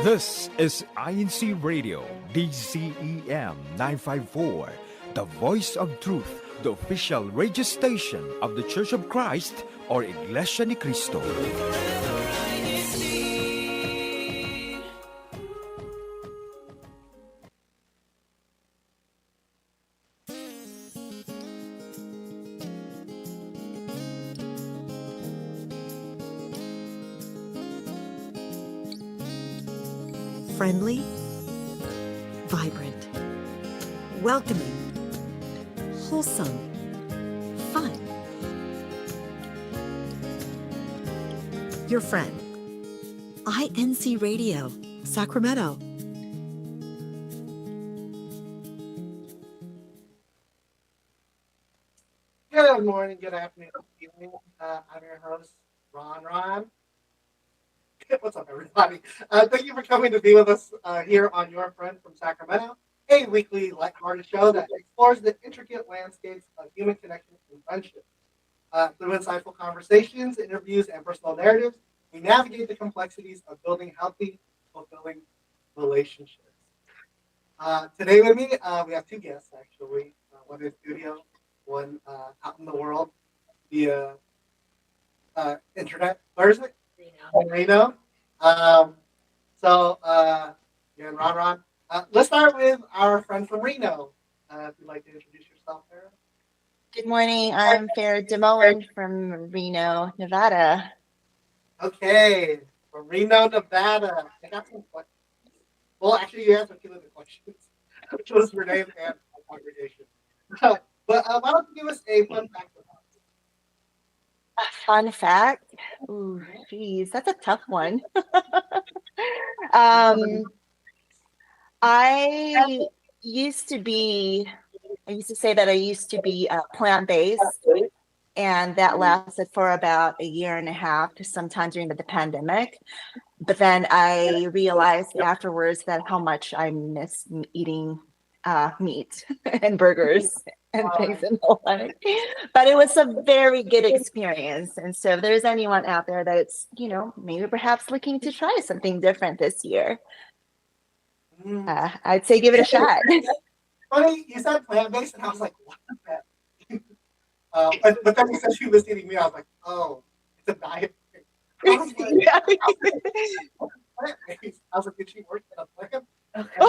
This is INCRadio, DCEM 954, the voice of truth, the official radio station of the Church of Christ or Iglesianicristo. Friendly, vibrant, welcoming, wholesome, fun. Your friend. INCRadio, Sacramento. Good morning, good afternoon, good evening. I'm your host, Ronron. What's up, everybody? Thank you for coming to be with us here on Your Friend from Sacramento, a weekly lighthearted show that explores the intricate landscapes of human connection and friendship. Through insightful conversations, interviews, and personal narratives, we navigate the complexities of building healthy, fulfilling relationships. Today with me, we have two guests, actually. One in studio, one out in the world via internet. Where is it? Reno. You're in Ronron. Let's start with our friend from Reno. If you'd like to introduce yourself, Farrah. Good morning. I'm Farrah DeMoen from Reno, Nevada. Okay, from Reno, Nevada. I got some questions. Well, actually, you answered two of the questions, which was your name and congregation. But why don't you give us a fun fact about it? A fun fact? Ooh, geez, that's a tough one. I used to say that I used to be plant-based, and that lasted for about a year and a half to sometime during the pandemic. But then I realized afterwards that how much I miss eating meat and burgers and things in the like. But it was a very good experience. And so if there's anyone out there that's, maybe perhaps looking to try something different this year, I'd say give it a shot. Funny, you said plant-based, and I was like, what is that? But then you said she was eating meat. I was like, oh, it's a diet thing. I was like, did she work at a plant? Okay.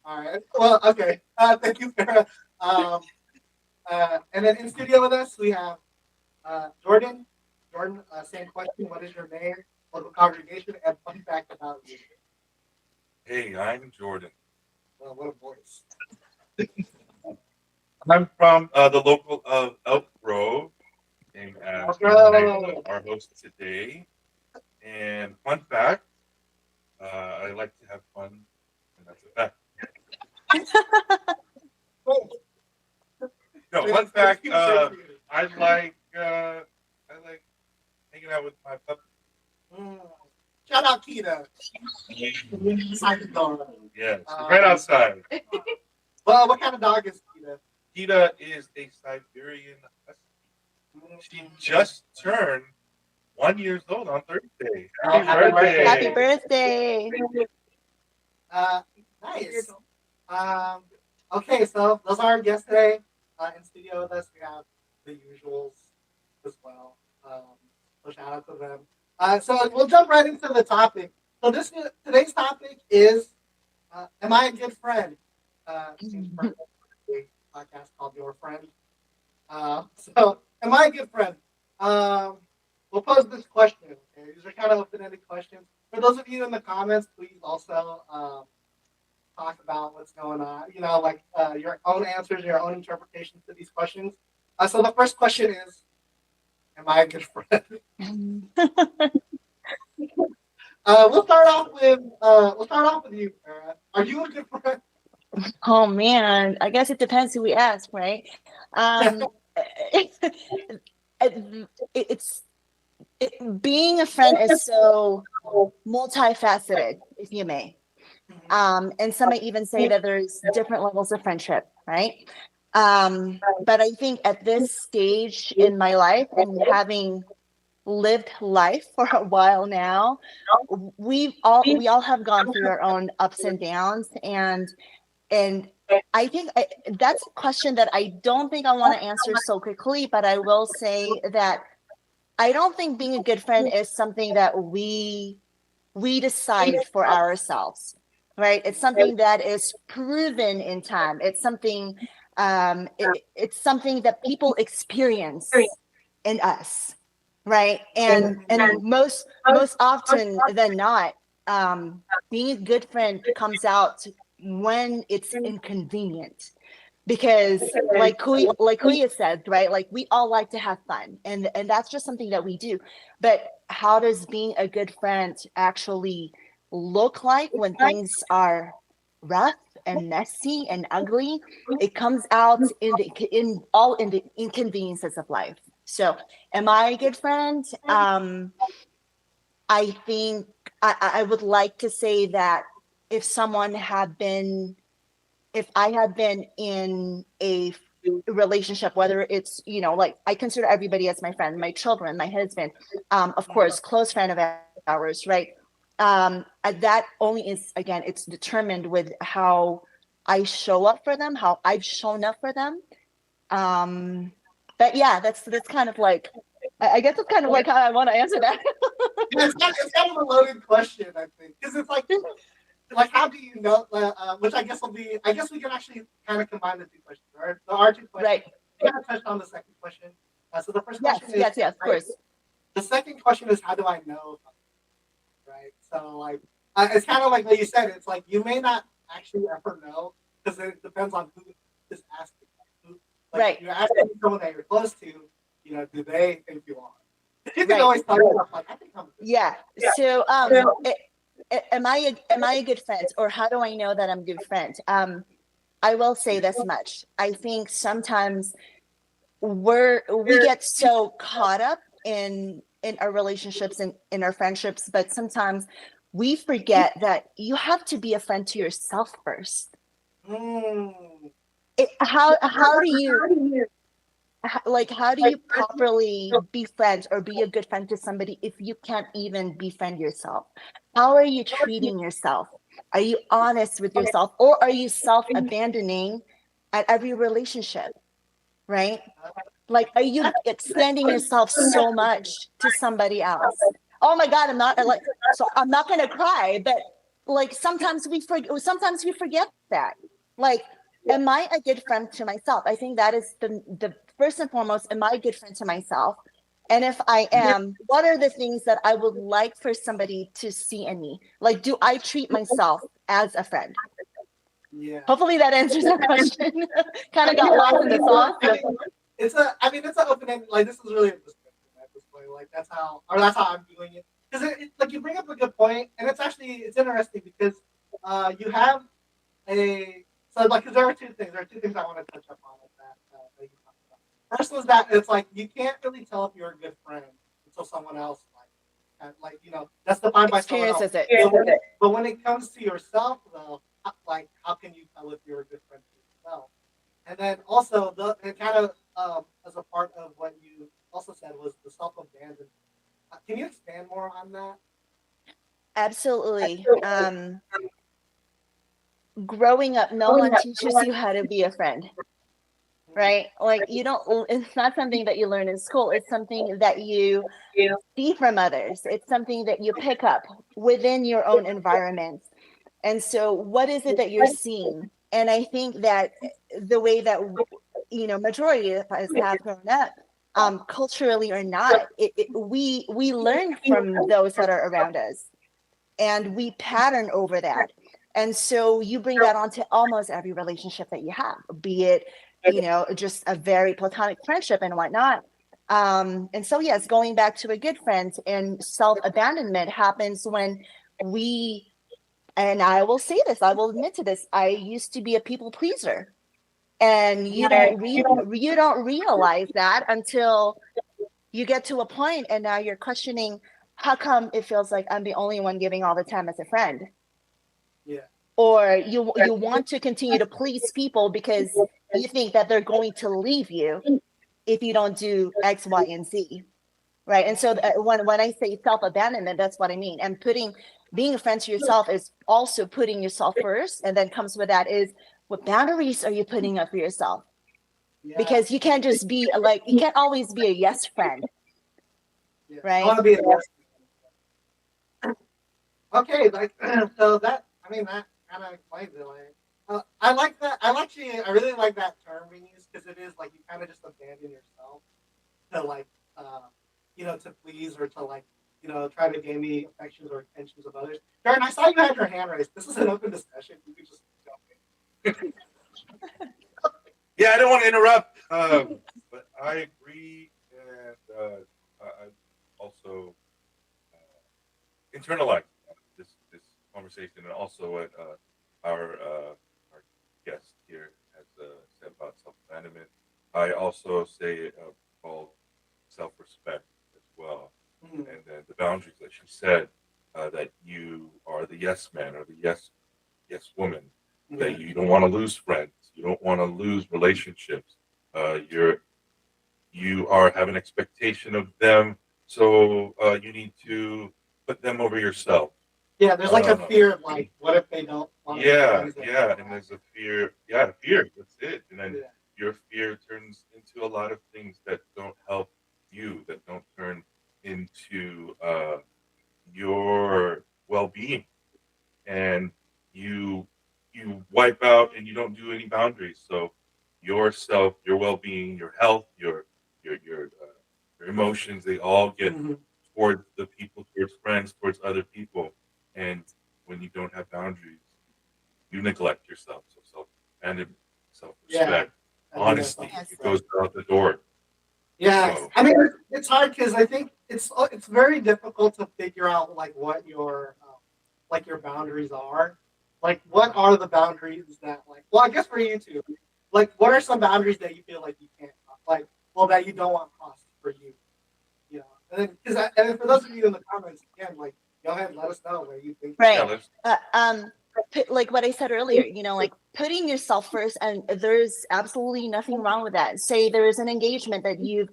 All right. Well, okay. Thank you, Farrah. And then in studio with us, we have Jordan. Jordan, same question. What is your name, local congregation, and fun fact about you? Hey, I'm Jordan. Well, what a voice. I'm from the local of Elk Grove, and as our host today. And fun fact, I like to have fun, and that's a fact. No, fun fact, I like hanging out with my puppy. Shout out Kita. Yes, right outside. Well, what kind of dog is Kita? Kita is a Siberian Husky. She just turned 1 year old on Thursday. Happy birthday! Happy birthday! Nice. Okay, so those are our guests today. In studio with us, we have the usuals as well. So shout out to them. So we'll jump right into the topic. So today's topic is, am I a good friend? Podcast called Your Friend. So, am I a good friend? We'll pose this question. Okay? These are kind of open-ended questions. For those of you in the comments, please also talk about what's going on. Your own answers, your own interpretations to these questions. So the first question is, am I a good friend? We'll start off with you, Farrah. Are you a good friend? Oh man, I guess it depends who we ask, right? Being a friend is so multifaceted, if you may. And some may even say that there's different levels of friendship, right? But I think at this stage in my life and having lived life for a while now, we all have gone through our own ups and downs, and I think that's a question that I don't think I want to answer so quickly, but I will say that I don't think being a good friend is something that we decide for ourselves, right? It's something that is proven in time. It's something it's something that people experience in us, right? And most often than not, being a good friend comes out when it's inconvenient, because like Kuya said, right, like we all like to have fun, and that's just something that we do. But how does being a good friend actually look like when things are rough and messy and ugly? It comes out in the inconveniences of life. So am I a good friend? I think I would like to say that if I had been in a relationship, whether it's, like I consider everybody as my friend, my children, my husband, of course, close friend of ours, right? That only is, again, it's determined with how I show up for them, how I've shown up for them. But yeah, that's kind of like, I guess it's kind of like how I want to answer that. It's kind of a loaded question, I think, because it's like how do you know? Which I guess we can actually kind of combine the two questions. Right? There are two questions. Right. We kind of touched on the second question. So the first Yes, question yes, of course. The second question is, how do I know? Right. So like, it's kind of like what you said. It's like you may not actually ever know, because it depends on who is asking. Right. You're asking someone that you're close to. Do they think you are? You can Right. always talk about like, I think I'm. Yeah. So am I a good friend, or how do I know that I'm a good friend? I will say this much. I think sometimes we get so caught up in our relationships and in our friendships, but sometimes we forget that you have to be a friend to yourself first. How do you properly befriend or be a good friend to somebody if you can't even befriend yourself? How are you treating yourself? Are you honest with yourself, or are you self-abandoning at every relationship, right? Like, are you extending yourself so much to somebody else? Oh my God, I'm not going to cry, but like sometimes we forget that. Like, am I a good friend to myself? I think that is the first and foremost. Am I a good friend to myself? And if I am, what are the things that I would like for somebody to see in me? Like, do I treat myself as a friend? Yeah. Hopefully that answers the question. Kind of got lost in the sauce. It's an open end. Like, this is really a discussion at this point. Like, that's how I'm doing it. Because like, you bring up a good point, and it's interesting because you have because there are two things. There are two things I want to touch up on with that you talked about. First was that it's like you can't really tell if you're a good friend until someone else that's defined by someone else. It. But when it comes to yourself, though, like, how can you tell if you're a good friend to yourself? And then also it kind of as a part of what you also said was the self-abandonment. Can you expand more on that? Absolutely. Growing up, no one teaches you how to be a friend, right? Like, it's not something that you learn in school. It's something that you see from others. It's something that you pick up within your own environment. And so what is it that you're seeing? And I think that the way that, majority of us have grown up, culturally or not, we learn from those that are around us, and we pattern over that. And so you bring that onto almost every relationship that you have, be it, just a very platonic friendship and whatnot. And so, yes, going back to a good friend, and self-abandonment happens when and I will say this, I will admit to this, I used to be a people pleaser. And you don't realize that until you get to a point, and now you're questioning, how come it feels like I'm the only one giving all the time as a friend? Yeah. Or you want to continue to please people because you think that they're going to leave you if you don't do X, Y, and Z, right? And so when I say self-abandonment, that's what I mean. And being a friend to yourself is also putting yourself first, and then comes with that is, what boundaries are you putting up for yourself? Yeah. Because you can't just be like, you can't always be a yes friend, Yeah. right? I want to be a yes. Okay, like so that that kind of explains it. Like, I like that. I really like that term we use because it is like you kind of just abandon yourself to like to please or to like try to gain the affections or attentions of others. Darren, I saw you had your hand raised. This is an open discussion. You could just jump in. Yeah, I don't want to interrupt, but I agree, and I also internalize this conversation, and also what our guest here has said about self-abandonment. I also say called self-respect as well, and then the boundaries that she said that you are the yes man or the yes woman, that you don't want to lose friends, you don't want to lose relationships. You have an expectation of them, so you need to put them over yourself. Yeah, there's like a fear of like, what if they don't want to and there's a fear. Yeah, fear. That's it. And then your fear turns into a lot of things that don't help you, that don't turn into your well-being, and you wipe out and you don't do any boundaries. So yourself, your well-being, your health, your emotions, they all get towards the people, towards friends, towards other people. And when you don't have boundaries, you neglect yourself. So self-abandonment, self-respect, honesty, it goes out the door. Yeah, So, it's hard because I think it's very difficult to figure out like what your boundaries are. Like, what are the boundaries that like? Well, I guess for you too. Like, what are some boundaries that you feel like you can't that you don't want crossed for you? And then for those of you in the comments, again, like, go ahead and let us know where you think. Right. Like what I said earlier, like putting yourself first, and there's absolutely nothing wrong with that. Say there is an engagement that you've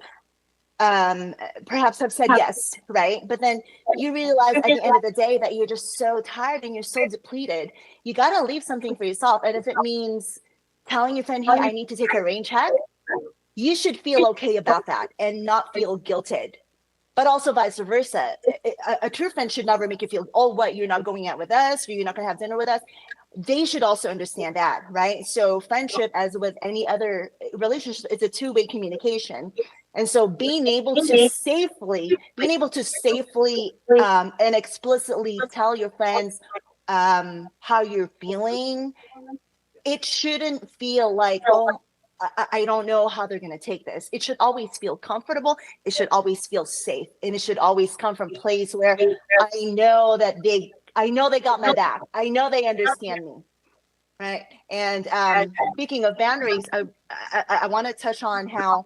perhaps have said yes, right? But then you realize at the end of the day that you're just so tired and you're so depleted. You got to leave something for yourself. And if it means telling your friend, hey, I need to take a rain check, you should feel okay about that and not feel guilted. But also vice versa. A true friend should never make you feel, oh, what, you're not going out with us, or you're not going to have dinner with us. They should also understand that, right? So friendship, as with any other relationship, it's a two-way communication. And so being able to safely and explicitly tell your friends how you're feeling, it shouldn't feel like, oh, I don't know how they're going to take this. It should always feel comfortable. It should always feel safe. And it should always come from a place where I know they got my back. I know they understand me. Right. And speaking of boundaries, I want to touch on how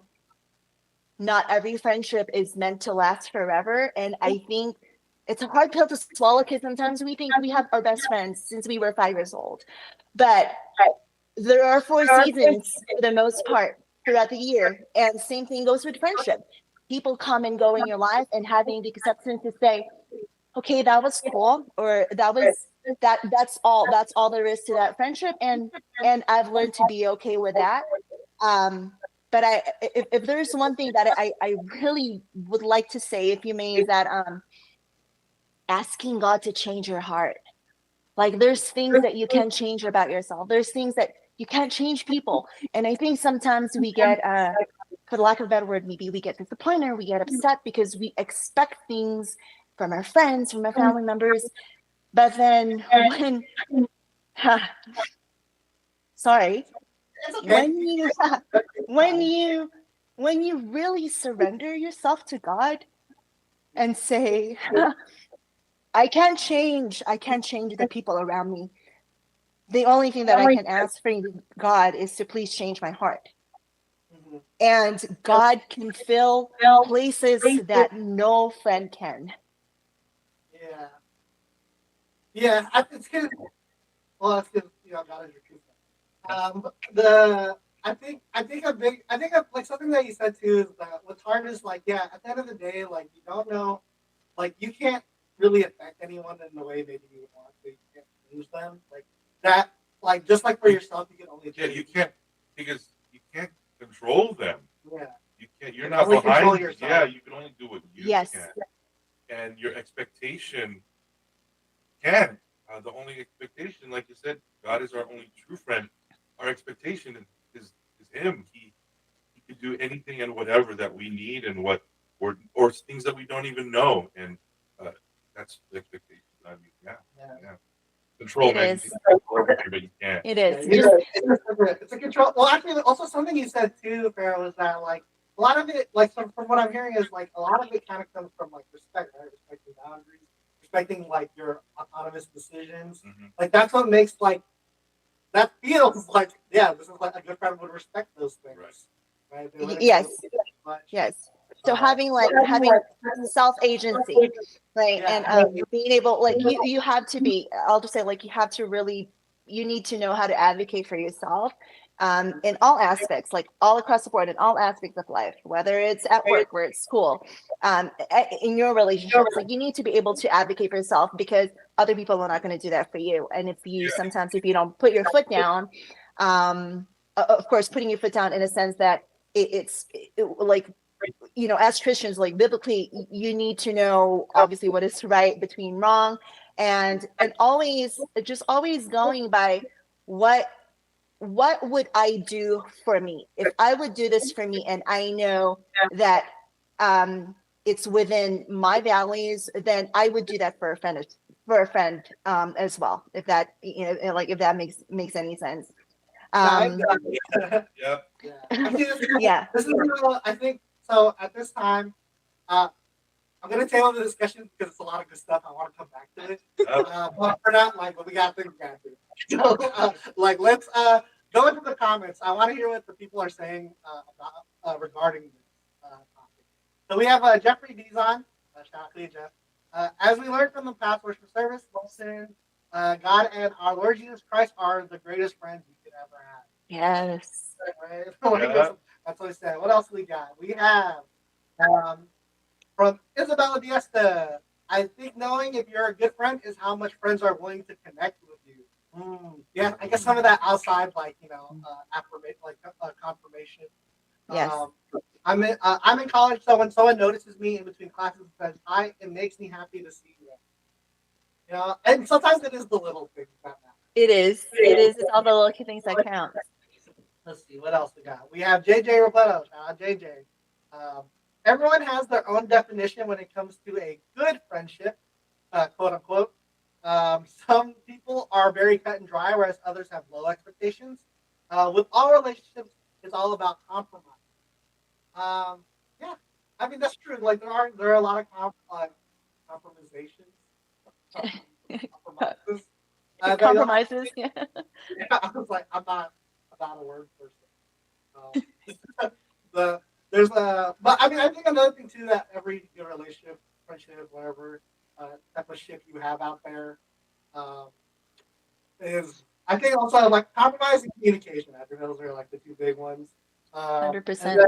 not every friendship is meant to last forever. And I think it's a hard pill to swallow because sometimes we think we have our best friends since we were 5 years old. But there are 4 seasons for the most part throughout the year. And same thing goes with friendship. People come and go in your life, and having the acceptance to say, okay, that was cool, or that's all there is to that friendship. And I've learned to be okay with that. But if there's one thing that I really would like to say, if you may, is that asking God to change your heart. Like, there's things that you can change about yourself. There's things that you can't change people. And I think sometimes we get, for the lack of a better word, maybe we get disappointed, or we get upset because we expect things from our friends, from our family members. But then when you really surrender yourself to God and say, I can't change the people around me. The only thing that I can ask for God is to please change my heart. Mm-hmm. And God can fill places that no friend can. Yeah. Yeah, it's good. Well, it's good. God is your true friend. like something that you said too is that what's hard is like, yeah, at the end of the day, like you don't know, like you can't really affect anyone in the way maybe you would want to. You can't lose them like that. Like just like for yourself, you can only You can't because you can't control them. Yeah. You can't. You're You not only control behind. yourself. Yeah, you can only do what you Yes. can, and your expectation can. The only expectation, like you said, God is our only true friend. Our expectation is Him. He can do anything and whatever that we need, and what or things that we don't even know, and that's the expectation. I mean, yeah. Control, It man. is. You can control everything, but you can't. It Yeah, is. it's a control. Well, actually, also something you said too, Farrell, is that like a lot of it, like from what I'm hearing, is like a lot of it kind of comes from like respect, right? Respecting boundaries, respecting like your autonomous decisions. Mhm. Like that's what makes like that feels like this is like a good friend would respect those things, right? They wouldn't Yes. go much. Yes. So Uh, having self agency, right, Yeah. and being able, like you have to be. I'll just say, like you have to really, you need to know how to advocate for yourself, in all aspects, like all across the board, in all aspects of life, whether it's at work, where it's school, in your relationships, like you need to be able to advocate for yourself because other people are not going to do that for you. And if you sometimes if you don't put your foot down, of course, putting your foot down in a sense that it's like, you know, as Christians, like biblically, you need to know obviously what is right between wrong, and always going by what would I do for me if I would do this for me, and I know that it's within my values, then I would do that for a friend as well, if that, you know, like if that makes any sense. Yeah. Actually, Yeah. This is I think so. At this time, I'm gonna table the discussion because it's a lot of good stuff. I want to come back to it. But for now, like, but we got things to do. So, like, let's go into the comments. I want to hear what the people are saying about regarding this topic. So we have Jeffrey D's on. Shout out to you, Jeff. As we learned from the past worship service, Wilson, God and our Lord Jesus Christ are the greatest friends we could ever have. Yes. Right? Yeah. That's what I said. What else we got? We have from Isabella Diesta. I think knowing if you're a good friend is how much friends are willing to connect with you. Yeah, I guess some of that outside, like, you know, affirmation, like confirmation. Yes. I'm in college, so when someone notices me in between classes, says hi, it makes me happy to see you. You know, and sometimes it is the little things that matter. It is. It's all the little things that count. Let's see what else we got. We have JJ Robledo. Shout out JJ. Everyone has their own definition when it comes to a good friendship, quote unquote. Some people are very cut and dry, whereas others have low expectations. With all relationships, it's all about compromise. Yeah, I mean that's true. Like there are a lot of compromisations. Compromises. Compromises. Yeah, I was like, I'm not a word person. But I mean, I think another thing too that every relationship, friendship, whatever type of ship you have out there, is I think also like compromise and communication. I think those are like the two big ones. 100%.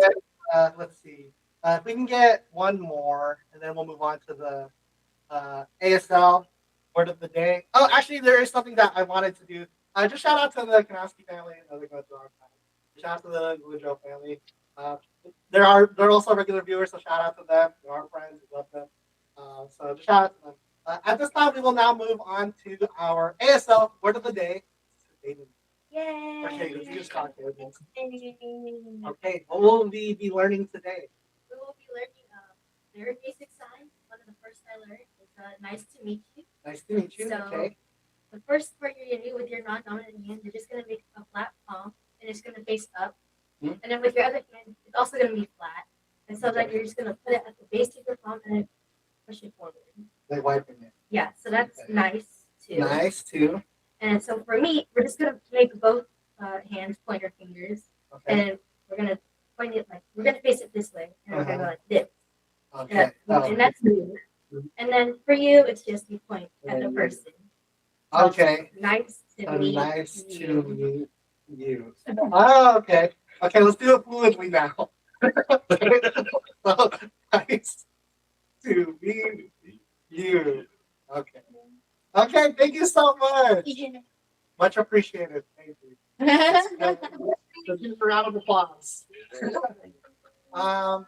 Let's see. If we can get one more, and then we'll move on to the ASL word of the day. Oh, actually, there is something that I wanted to do. Just shout out to the Kanowski family. Shout out to the Goudreau family. They're also regular viewers, so shout out to them. They're our friends. We love them. So just shout out to them. At this time, we will now move on to our ASL word of the day. Yay! Okay, what will we be learning today? We will be learning a very basic sign. One of the first I learned is nice to meet you. Nice to meet you. So, okay. The first part you're gonna do with your non-dominant hand, you're just gonna make a flat palm, and it's gonna face up. And then with your other hand, it's also gonna be flat. And so that you're just gonna put it at the base of your palm and then push it forward. Like wiping it. Yeah, so that's nice too. Nice too. And so for me, we're just gonna make both hands pointer fingers, and we're gonna point it like we're gonna face it this way, and we're gonna go like this. Okay. And that's me. And then for you, it's just you point at the person. Okay. Nice to meet Nice you. to meet you. Oh, okay. Okay, let's do it fluidly now. So nice to meet you. Okay. Okay, thank you so much. Much appreciated. Thank you. Let's give a round of applause. Can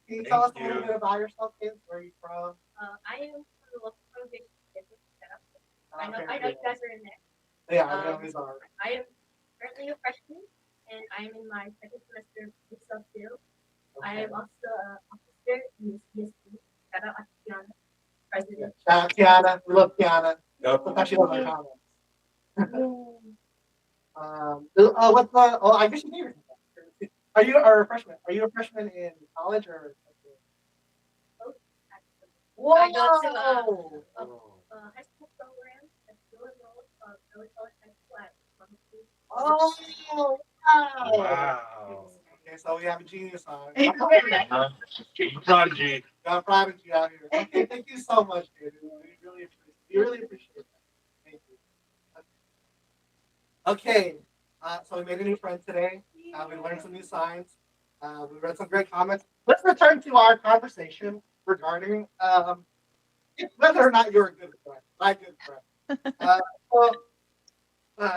you tell us a little bit about yourself, kids? Where are you from? I am from the local congregation. I know you guys are in there. Yeah, we always are. I am currently a freshman, and I am in my second semester of Pixel 2. I am also an officer in the CSP. Shout out Akiana, president. Shout out Kiana. We love Kiana. Yep. Look how she loves our comments. What's the? Oh, I guess you did. Are you a freshman? Are you a freshman in college or? Whoa! I go to high school program that's still enrolled early college high school at Oh! Wow! Wow. Okay, so we have a genius on. Prodigy. Got a prodigy out here. Okay, thank you so much, dude. We really appreciate that. Thank you. Okay, so we made a new friend today. We learned some new signs. We read some great comments. Let's return to our conversation regarding whether or not you're a good friend. My good friend.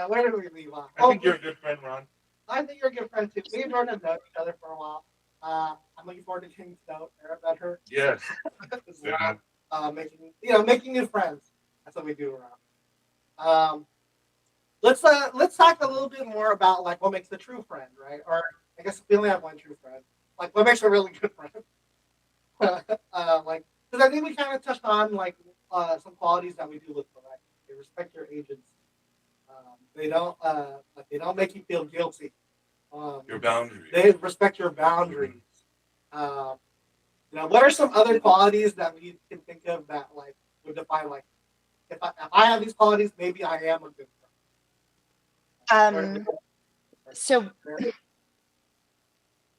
Where did we leave off? I think you're a good friend, Ron. I think you're a good friend too. Me and Jordan have known each other for a while. I'm looking forward to getting to know her better. Yes. As well. Making new friends. That's what we do around. Let's talk a little bit more about like what makes a true friend, right? Or I guess we only have one true friend. Like what makes a really good friend? Because I think we kind of touched on like some qualities that we do look for. Like they respect your agents. They don't make you feel guilty. Your boundaries. They respect your boundaries. What are some other qualities that we can think of that like would define like if I have these qualities, maybe I am a good friend. So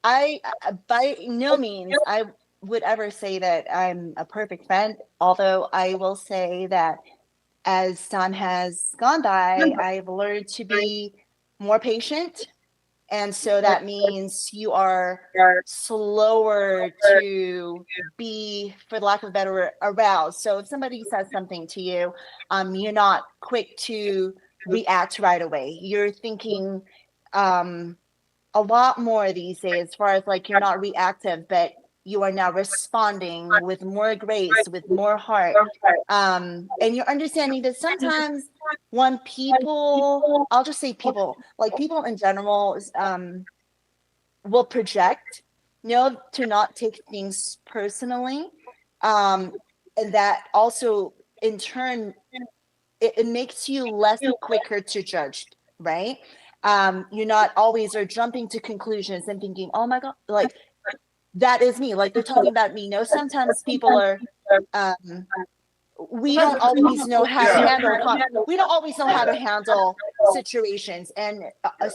I, by no means, I would ever say that I'm a perfect friend. Although I will say that as time has gone by, I've learned to be more patient. And so that means you are slower to be, for the lack of a better word, aroused. So if somebody says something to you, you're not quick to react right away. You're thinking a lot more these days, as far as like you're not reactive, but you are now responding with more grace, with more heart. And you're understanding that sometimes when people, I'll just say people, like people in general, will project, to not take things personally. And that also in turn, it makes you less quicker to judge, right? You're not always are jumping to conclusions and thinking, oh my God, like that is me. Like they're talking about me. Sometimes people are, we don't always know how to handle, we don't always know how to handle situations. And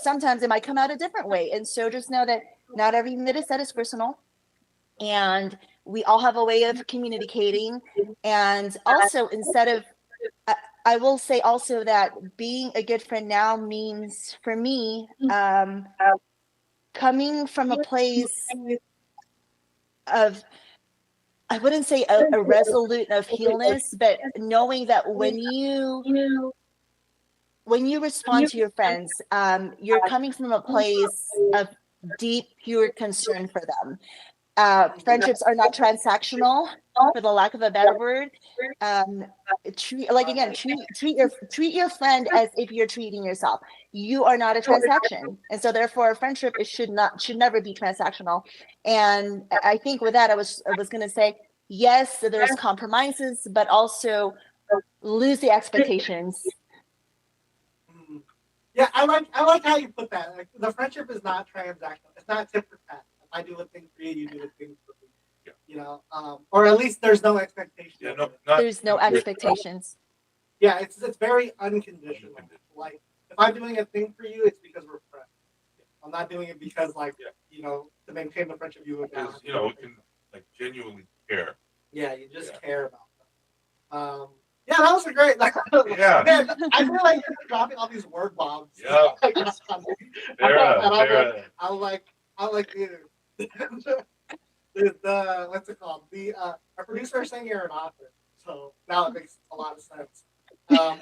sometimes it might come out a different way. And so just know that not everything that is said is personal. And we all have a way of communicating. And also instead of, I will say also that being a good friend now means for me, coming from a place of, I wouldn't say a resolute of healness, but knowing that when you respond to your friends, you're coming from a place of deep, pure concern for them. Friendships are not transactional, for the lack of a better word. Treat your friend as if you're treating yourself. You are not a transaction, and so therefore a friendship should never be transactional. And I think with that, I was going to say yes, there's compromises, but also lose the expectations. Yeah, I like how you put that. Like the friendship is not transactional. It's not tit for tat. If I do a thing for you, you do a thing for me. Or at least there's no expectation. Yeah, There's no expectations. Yeah, it's very unconditional. Like if I'm doing a thing for you, it's because we're friends. I'm not doing it because to maintain the friendship you would have. Because, we can like genuinely care. Yeah, you just care about them. Yeah, that was a great. Yeah. Man, I feel like you're dropping all these word bombs. Yeah. I'm like, dude. What's it called? Our producer is saying you're an author, so now it makes a lot of sense. Um,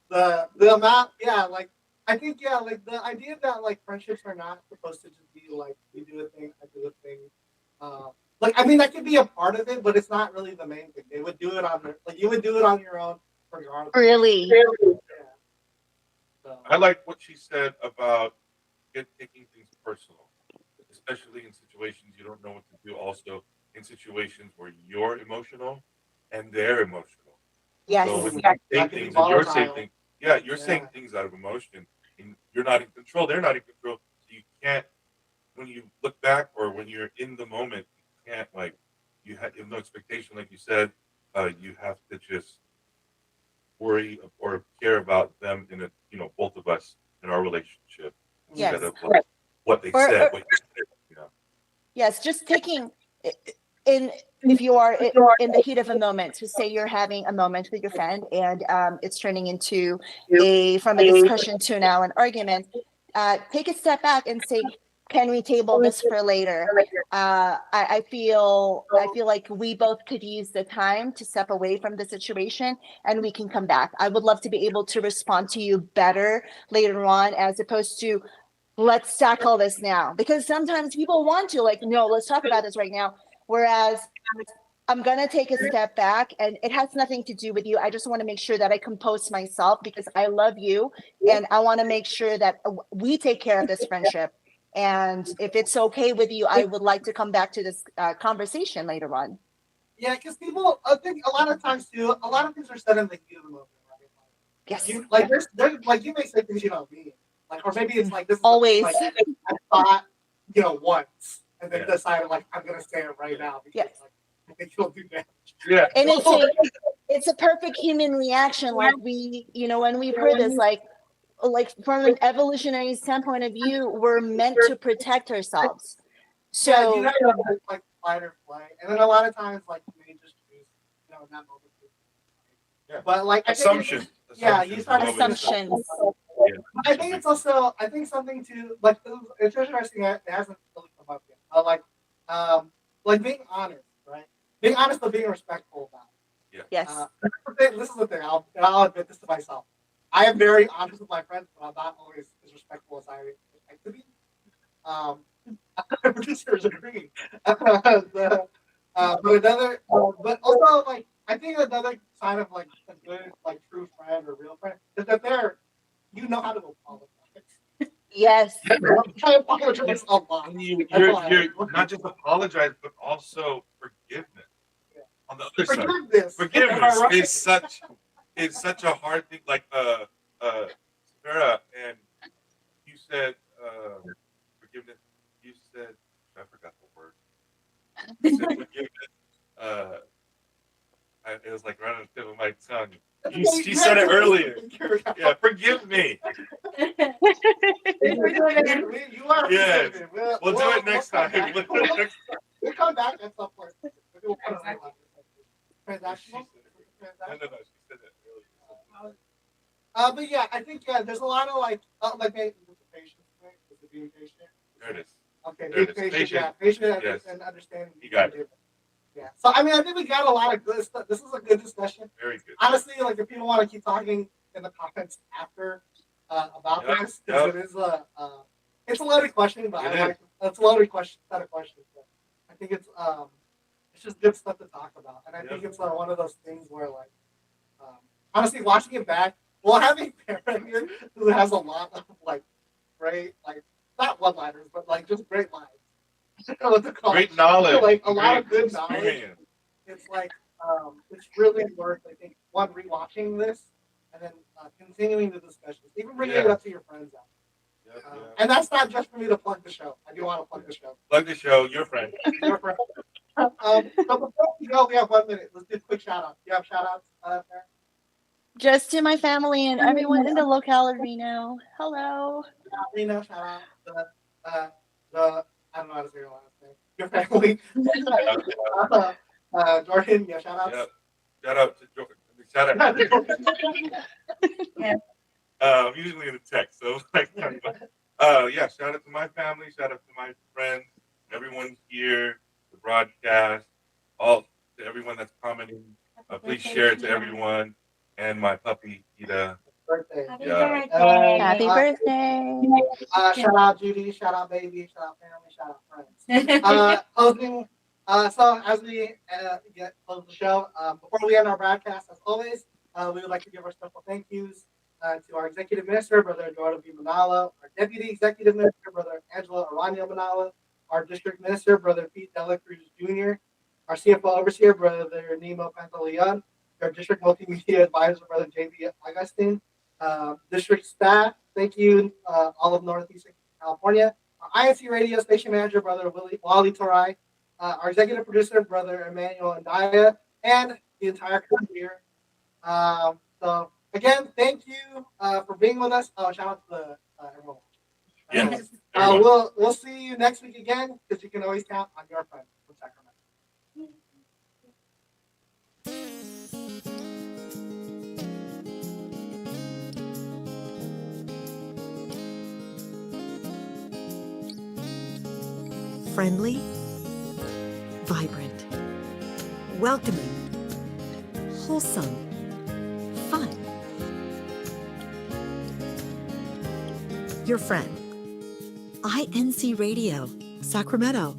the amount, yeah, like I think, yeah, like the idea that like friendships are not supposed to just be like you do a thing, I do a thing. Like I mean that could be a part of it, but it's not really the main thing. They would do it on their, like you would do it on your own regardless. Really? Yeah. So, I like what she said about taking things personal, especially in situations you don't know what to do. Also, in situations where you're emotional and they're emotional. Yes. So when you That say could be things and you're volatile. saying things, yeah, you're Yeah. saying things out of emotion, and you're not in control. They're not in control. So you can't. When you look back or when you're in the moment, you can't like you have no expectation, like you said. You have to just worry or care about them in a both of us in our relationship Yes. instead of like, what they Or- said. or- What you said, you know. Yes, just taking in if you are in the heat of a moment, to say you're having a moment with your friend and it's turning into from a discussion to now an argument. Take a step back and say, can we table this for later? I feel like we both could use the time to step away from the situation and we can come back. I would love to be able to respond to you better later on, as opposed to let's tackle this now, because sometimes people want to like, no, let's talk about this right now. Whereas I'm going to take a step back and it has nothing to do with you. I just want to make sure that I compose myself because I love you and I want to make sure that we take care of this friendship. And if it's okay with you, I would like to come back to this conversation later on. Yeah, because people, I think a lot of times too, a lot of things are said in the heat of the moment, right? Yes. You, like there's like you may say things you don't mean, like, or maybe it's like this is Always. like I thought, once, and then Yeah. decided like I'm gonna say it right now because Yes. like I think you'll do damage. Yeah. And it's a perfect human reaction. Like we, when we've heard this, like from an evolutionary standpoint of view, we're meant to protect ourselves. So Yeah, you have to like fight or flight, and then a lot of times like you may just choose, in that moment. Yeah. But like Assumptions. Yeah, you start assumptions. I think it's also, I think something to like, it's interesting that it hasn't really come up yet. Like being honest, right? Being honest but being respectful about it. Yes. This is the thing. I'll admit this to myself. I am very honest with my friends, but I'm not always as respectful as I would like to be. Producers agree. But also like I think another sign of like a good like true friend or real friend is that you know how to apologize. Yes. I apologize a lot. You're not just apologize, but also forgiveness. Yeah. On the other side, Forgiveness. forgiveness Right. is such a hard thing. Like Sarah, and you said forgiveness. You said I forgot the word. You said forgiveness. It was like right on the tip of my tongue. She said it earlier. Yeah, forgive me. You are. Yes. Forgiven. We'll do it next time. We'll come back at some point. We'll put it on No, transactional. she said it earlier. But yeah, I think there's a lot of like maybe with the patience, right? With the being patient. There it is. Okay, There being it is. patient, yeah, Patient. patient Yes. and understanding. You got it. Yeah. So I mean, I think we got a lot of good stuff. This is a good discussion. Very good. Honestly, like if people want to keep talking in the comments after about this, because it is it's a loaded question, but it's a loaded question, set of questions. But I think it's just good stuff to talk about, and I think it's one of those things where like honestly, watching it back, well, having a parent here who has a lot of like great like not one-liners, but like just great lines. Great knowledge. Like a lot of Great good knowledge. experience. It's like it's really worth, I think, one, rewatching this and then continuing the discussions, even bringing it up to your friends out. And that's not just for me to plug the show. I do want to plug the show. Plug the show, your friend. Your friend. So before we go, we have 1 minute. Let's do a quick shout out. You have shout outs there? Just to my family and everyone in the locale of Reno. Hello. Reno, shout out. I don't know how to say your last name. Your family. Jordan, yeah, shout outs. Yep. Shout out to Jordan. Shout out. I'm usually in the text, so like, yeah. Shout out to my family. Shout out to my friends, everyone here, the broadcast, all to everyone that's commenting. Please share it to everyone, and my puppy Ida. Birthday. Happy Yeah. birthday. Happy birthday. Shout out Judy, shout out baby, shout out family, shout out friends. Closing. So as we get close the show, before we end our broadcast, as always, we would like to give our special thank yous to our executive minister, Brother Eduardo V. Manalo, our deputy executive minister, Brother Angelo Arano Manalo, our district minister, Brother Pete Dela Cruz Jr., our CFO overseer, Brother Nemo Pantaleon, our district multimedia advisor, Brother JB Augustine, district staff, thank you, all of Northeastern California. Our INC radio station manager, Brother Wally Torai, our executive producer, Brother Emmanuel Andaya, and the entire crew here. So again, thank you for being with us. Shout out to everyone. Yes. Everyone. We'll see you next week again because you can always count on your friend from Sacramento. Friendly, vibrant, welcoming, wholesome, fun. Your friend. INC Radio, Sacramento.